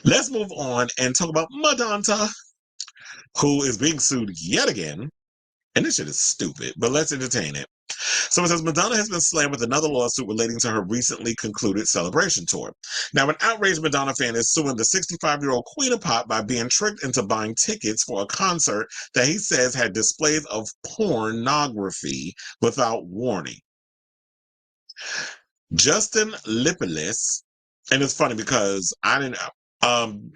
Let's move on and talk about Madonna, who is being sued yet again. And this shit is stupid, but let's entertain it. So it says Madonna has been slammed with another lawsuit relating to her recently concluded Celebration tour. Now, an outraged Madonna fan is suing the 65-year-old Queen of Pop by being tricked into buying tickets for a concert that he says had displays of pornography without warning. Justin Lipilis, and it's funny because I didn't. Um,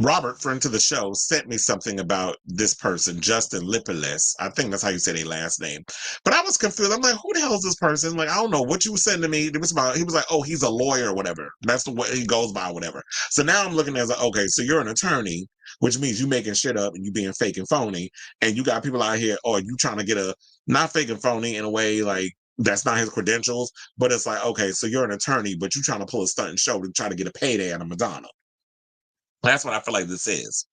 Robert, friend to the show, sent me something about this person, Justin Lipilis. I think that's how you say their last name. But I was confused. I'm like, who the hell is this person? Like, I don't know what you were saying to me. It was about, he was like, oh, he's a lawyer or whatever. That's the way he goes by, whatever. So now I'm looking at it like, okay, so you're an attorney, which means you making shit up and you being fake and phony. And you got people out here, or you trying to get a, not fake and phony in a way like, that's not his credentials, but it's like, okay, so you're an attorney, but you trying to pull a stunt and show to try to get a payday out of Madonna. That's what I feel like this is.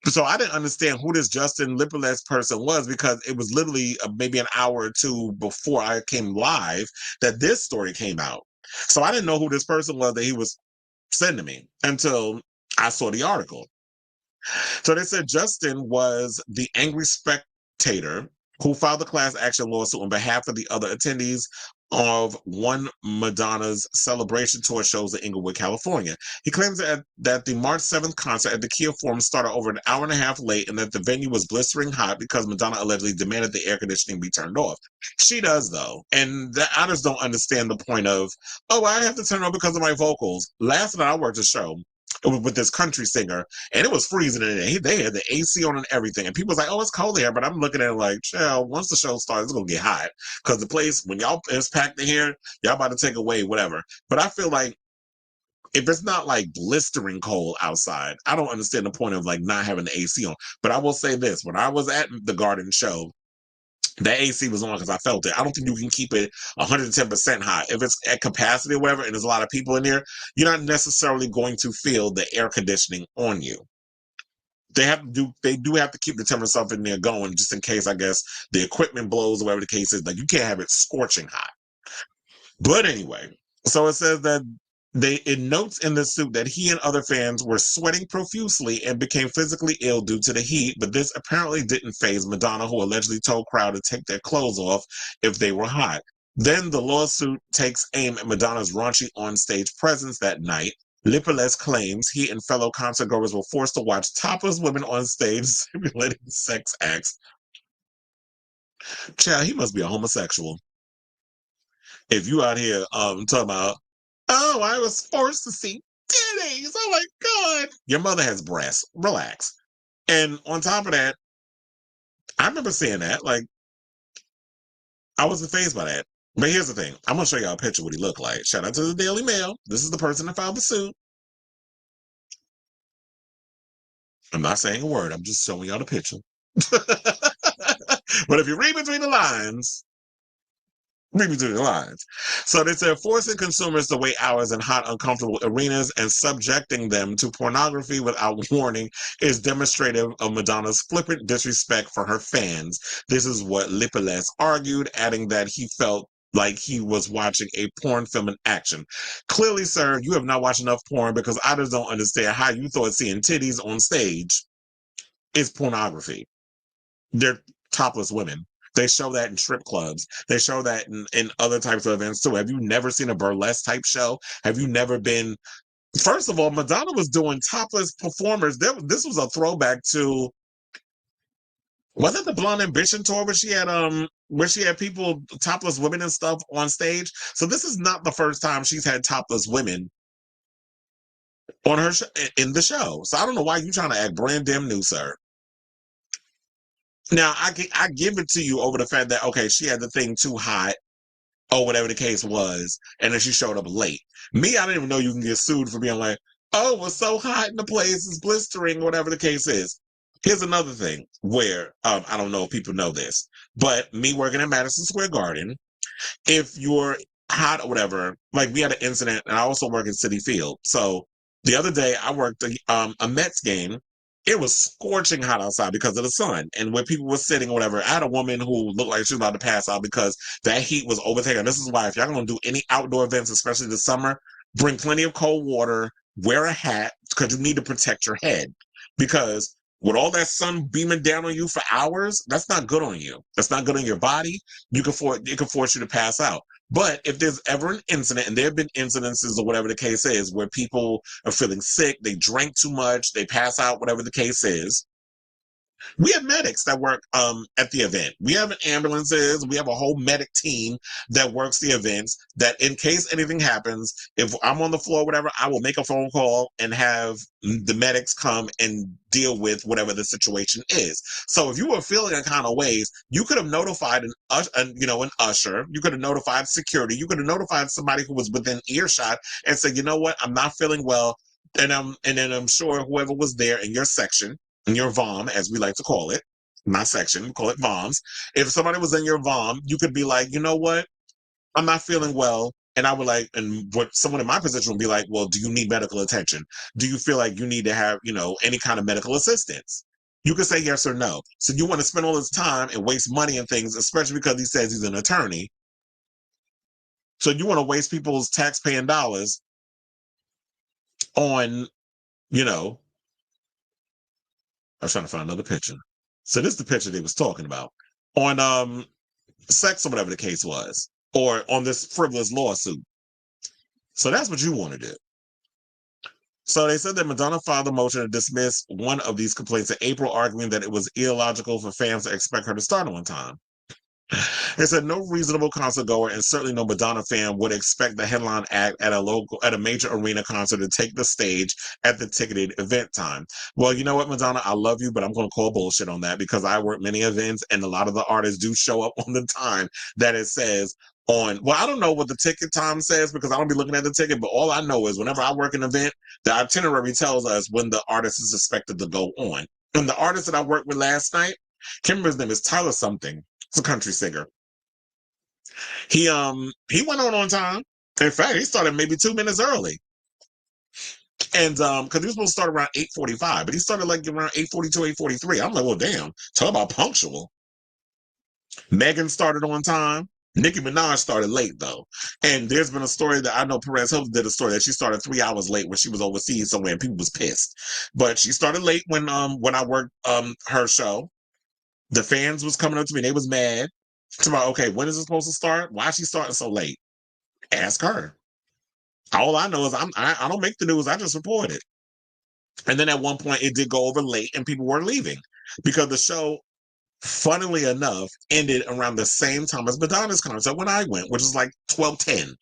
So I didn't understand who this Justin Lipiles person was because it was literally maybe an hour or two before I came live that this story came out. So I didn't know who this person was that he was sending me until I saw the article. So they said Justin was the angry spectator who filed the class action lawsuit on behalf of the other attendees of one Madonna's celebration tour shows in Inglewood, California. He claims that the March 7th concert at the Kia Forum started over an hour and a half late and that the venue was blistering hot because Madonna allegedly demanded the air conditioning be turned off. She does, though. And I just don't understand the point of, oh, I have to turn it on because of my vocals. Last night I worked a show with this country singer, and it was freezing in there. They had the AC on and everything, and people was like, "Oh, it's cold here," but I'm looking at it like, "Chill, once the show starts, it's gonna get hot because the place when y'all is packed in here, y'all about to take away whatever." But I feel like if it's not like blistering cold outside, I don't understand the point of like not having the AC on. But I will say this: when I was at the Garden show, that AC was on because I felt it. I don't think you can keep it 110% hot. If it's at capacity or whatever, and there's a lot of people in there, you're not necessarily going to feel the air conditioning on you. They do have to keep the temperature stuff in there going just in case, I guess, the equipment blows or whatever the case is. Like you can't have it scorching hot. But anyway, so it says that it notes in the suit that he and other fans were sweating profusely and became physically ill due to the heat, but this apparently didn't faze Madonna, who allegedly told crowd to take their clothes off if they were hot. Then the lawsuit takes aim at Madonna's raunchy on-stage presence that night. Lipiles claims he and fellow concertgoers were forced to watch topless women on stage simulating sex acts. Child, he must be a homosexual. If you out here talking about, oh, I was forced to see titties. Oh my God. Your mother has breasts. Relax. And on top of that, I remember seeing that. Like, I wasn't fazed by that. But here's the thing. I'm going to show y'all a picture of what he looked like. Shout out to the Daily Mail. This is the person that filed the suit. I'm not saying a word. I'm just showing y'all the picture. But if you read between the lines, read between the lines. So they said forcing consumers to wait hours in hot, uncomfortable arenas and subjecting them to pornography without warning is demonstrative of Madonna's flippant disrespect for her fans. This is what Lipiles argued, adding that he felt like he was watching a porn film in action. Clearly, sir, you have not watched enough porn because I just don't understand how you thought seeing titties on stage is pornography. They're topless women. They show that in strip clubs. They show that in other types of events too. Have you never seen a burlesque type show? Have you never been? First of all, Madonna was doing topless performers. This was a throwback to, was it the Blonde Ambition tour where she had people topless women and stuff on stage? So this is not the first time she's had topless women on her in the show. So I don't know why you trying to act brand damn new, sir. Now I give it to you over the fact that okay, she had the thing too hot or whatever the case was, and then she showed up late. Me, I didn't even know you can get sued for being like, oh, it was so hot in the place, it's blistering, whatever the case is. Here's another thing where I don't know if people know this, but me working at Madison Square Garden, if you're hot or whatever, like we had an incident, and I also work in Citi Field. So the other day I worked a Mets game. It was scorching hot outside because of the sun. And where people were sitting or whatever, I had a woman who looked like she was about to pass out because that heat was overtaking. This is why if y'all gonna do any outdoor events, especially this summer, bring plenty of cold water, wear a hat because you need to protect your head. Because with all that sun beaming down on you for hours, that's not good on you. That's not good on your body. It can force you to pass out. But if there's ever an incident, and there have been incidences or whatever the case is, where people are feeling sick, they drank too much, they pass out, whatever the case is, we have medics that work at the event. We have ambulances. We have a whole medic team that works the events. That in case anything happens, if I'm on the floor, whatever, I will make a phone call and have the medics come and deal with whatever the situation is. So if you were feeling a kind of ways, you could have notified an usher. You could have notified security. You could have notified somebody who was within earshot and said, you know what, I'm not feeling well. And then I'm sure whoever was there in your section, in your VOM, as we like to call it, my section, we call it VOMs. If somebody was in your VOM, you could be like, you know what, I'm not feeling well. And I would like, and what someone in my position would be like, well, do you need medical attention? Do you feel like you need to have, any kind of medical assistance? You could say yes or no. So you want to spend all this time and waste money and things, especially because he says he's an attorney. So you want to waste people's tax-paying dollars on, I was trying to find another picture. So this is the picture they was talking about on sex or whatever the case was, or on this frivolous lawsuit. So that's what you want to do. So they said that Madonna filed a motion to dismiss one of these complaints in April, arguing that it was illogical for fans to expect her to start on time. They said no reasonable concert goer and certainly no Madonna fan would expect the headline act at a major arena concert to take the stage at the ticketed event time. Well, you know what, Madonna, I love you, but I'm going to call bullshit on that because I work many events and a lot of the artists do show up on the time that it says on. Well, I don't know what the ticket time says because I don't be looking at the ticket, but all I know is whenever I work an event, the itinerary tells us when the artist is expected to go on. And the artist that I worked with last night, can't remember his name, is Tyler something. It's a country singer. He went on time. In fact, he started maybe 2 minutes early. And because he was supposed to start around 8:45, but he started like around 8:42, 8:43. I'm like, well, damn, talk about punctual. Megan started on time. Nicki Minaj started late though. And there's been a story that I know Perez Hilton did a story that she started 3 hours late when she was overseas somewhere and people was pissed. But she started late when I worked her show. The fans was coming up to me, they was mad. About, okay, when is it supposed to start? Why is she starting so late? Ask her. All I know is I don't make the news. I just report it. And then at one point it did go over late and people were leaving because the show, funnily enough, ended around the same time as Madonna's concert when I went, which is like 12:10.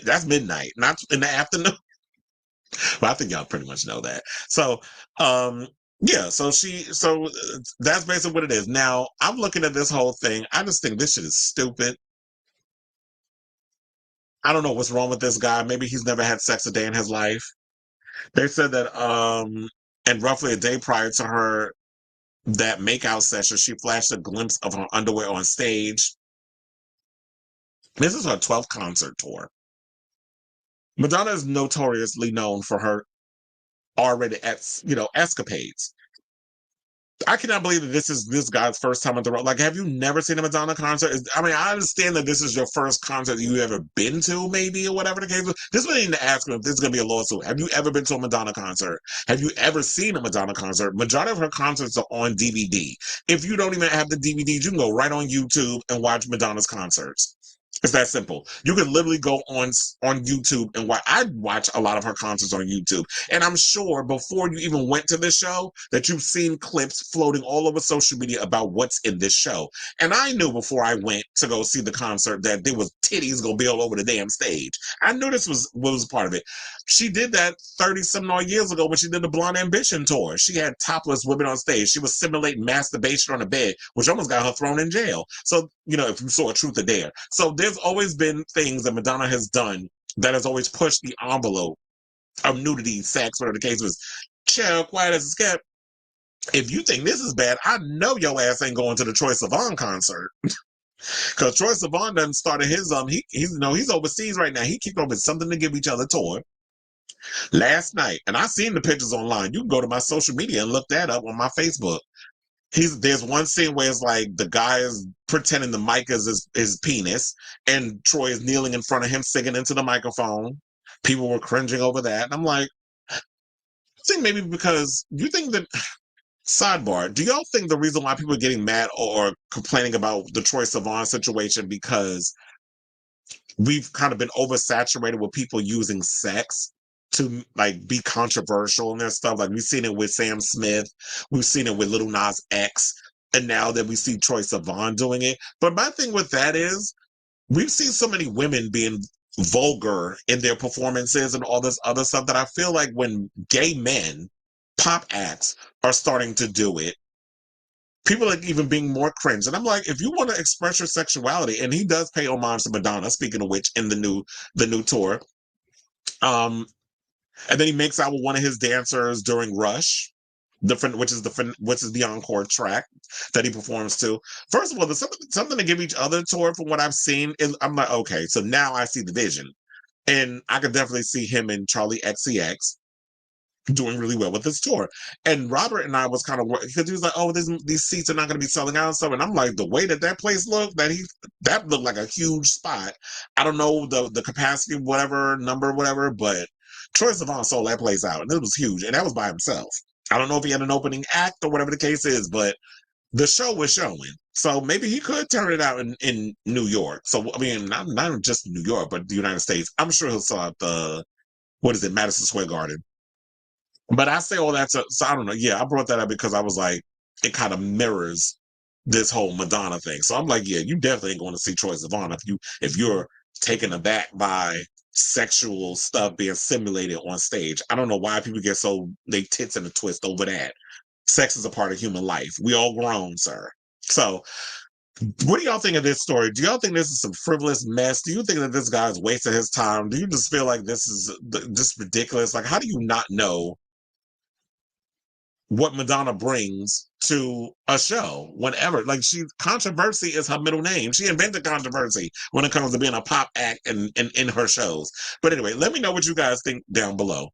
That's midnight, not in the afternoon. But I think y'all pretty much know that. So, yeah, so that's basically what it is. Now, I'm looking at this whole thing. I just think this shit is stupid. I don't know what's wrong with this guy. Maybe he's never had sex a day in his life. They said that and roughly a day prior to her that makeout session, she flashed a glimpse of her underwear on stage. This is her 12th concert tour. Madonna is notoriously known for her already escapades. I cannot believe that this is this guy's first time at the road. Like, have you never seen a Madonna concert? I mean, I understand that this is your first concert you ever been to, maybe, or whatever the case is. This would need to ask him if this is going to be a lawsuit. Have you ever been to a Madonna concert? Have you ever seen a Madonna concert? Majority of her concerts are on DVD. If you don't even have the DVDs, you can go right on YouTube and watch Madonna's concerts. It's that simple. You can literally go on YouTube and watch. I watch a lot of her concerts on YouTube, and I'm sure before you even went to this show that you've seen clips floating all over social media about what's in this show. And I knew before I went to go see the concert that there was titties gonna be all over the damn stage. I knew this was part of it. She did that 30-some odd years ago when she did the Blonde Ambition tour. She had topless women on stage. She was simulating masturbation on a bed, which almost got her thrown in jail. So, if you saw a truth or dare. So there's always been things that Madonna has done that has always pushed the envelope of nudity, sex, whatever the case was. Chill, quiet as it's kept. If you think this is bad, I know your ass ain't going to the Troye Sivan concert. Because Troye Sivan done started his he's overseas right now. He kicked off with Something to Give Each Other tour last night, and I seen the pictures online. You can go to my social media and look that up on my Facebook. There's one scene where it's like the guy is pretending the mic is his penis, and Troye is kneeling in front of him singing into the microphone. People were cringing over that, and I'm like, think maybe because you think that sidebar, do y'all think the reason why people are getting mad or complaining about the Troye Sivan situation because we've kind of been oversaturated with people using sex to like be controversial and their stuff. Like we've seen it with Sam Smith, we've seen it with Little Nas X, and now that we see Troye Sivan doing it. But my thing with that is we've seen so many women being vulgar in their performances and all this other stuff that I feel like when gay men, pop acts, are starting to do it, people are even being more cringe. And I'm like, if you want to express your sexuality, and he does pay homage to Madonna, speaking of which, in the new tour. Um, and then he makes out with one of his dancers during Rush, which is the encore track that he performs to. First of all, there's something to give each other tour from what I've seen. I'm like, okay, so now I see the vision. And I could definitely see him and Charlie XCX doing really well with this tour. And Robert and I was kind of worried because he was like, "Oh, these seats are not going to be selling out and stuff." And I'm like, the way that place looked, that looked like a huge spot. I don't know the capacity, whatever number, whatever, but Troye Sivan sold that place out, and it was huge, and that was by himself. I don't know if he had an opening act or whatever the case is, but the show was showing. So maybe he could turn it out in New York. So I mean, not just New York, but the United States. I'm sure he'll sell out the what is it, Madison Square Garden. But I say all that so I don't know. Yeah, I brought that up because I was like, it kind of mirrors this whole Madonna thing. So I'm like, yeah, you definitely ain't going to see Troye Sivan if you're taken aback by sexual stuff being simulated on stage. I don't know why people get so they tits in a twist over that. Sex is a part of human life. We all grown, sir. So what do y'all think of this story? Do y'all think this is some frivolous mess? Do you think that this guy's wasting his time? Do you just feel like this is just ridiculous? Like, how do you not know what Madonna brings to a show whenever? Like, controversy is her middle name. She invented controversy when it comes to being a pop act and in her shows. But anyway, let me know what you guys think down below.